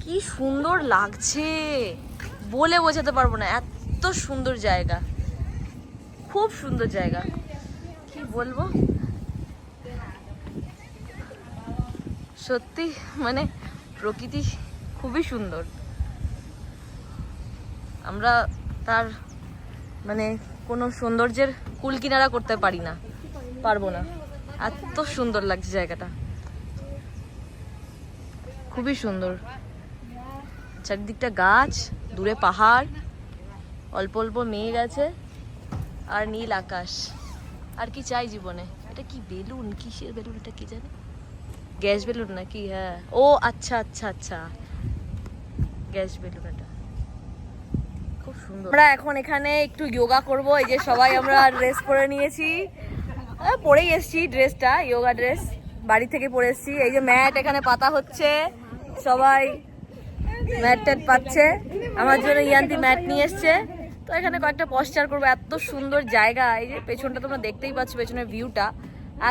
কি সুন্দর লাগছে, বলে বোঝাতে পারবো না, এত সুন্দর জায়গা, খুব সুন্দর জায়গা, কি বলবো। সত্যি মানে প্রকৃতি খুবই সুন্দর। আমরা তার মানে কোনো সৌন্দর্যের কুল কিনারা করতে পারবো না, এত সুন্দর লাগছে জায়গাটা, খুবই সুন্দর। চারিদিকটা গাছ, দূরে পাহাড়, অল্প অল্প মেঘ আছে আর নীল আকাশ। আর কি চাই জীবনে। এটা কি বেলুন, কিসের বেলুন এটা কি জানি, গ্যাস বেলুন নাকি? হ্যাঁ, ও আচ্ছা আচ্ছা আচ্ছা, গ্যাস বেলুন এটা, খুব সুন্দর। আমরা এখন এখানে একটু যোগা করব। এই যে সবাই আমরা ড্রেস পরে নিয়েছি, পরেই এসছি ড্রেসটা, যোগা ড্রেস বাড়ি থেকে পরে এসছি। এই যে ম্যাট এখানে পাতা হচ্ছে, সবাই ম্যাট ট্যাট পাচ্ছে। আমার জন্য ইয়ান্তি ম্যাট নিয়ে এসছে। তো এখানে কয়েকটা পশ্চার করবো, এত সুন্দর জায়গা। এই যে পেছনটা তোমরা দেখতেই পাচ্ছ, পেছনের ভিউটা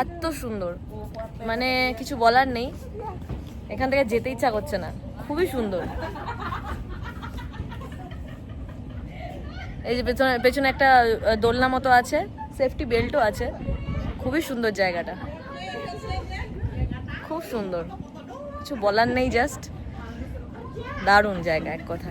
এত সুন্দর, মানে কিছু বলার নেই। এখান থেকে যেতে ইচ্ছা করছে না, খুবই সুন্দর। এই যে পেছনে একটা দোলনা মতো আছে, সেফটি বেল্টও আছে, খুবই সুন্দর জায়গাটা, খুব সুন্দর, কিছু বলার নেই, জাস্ট দারুণ জায়গা এক কথা।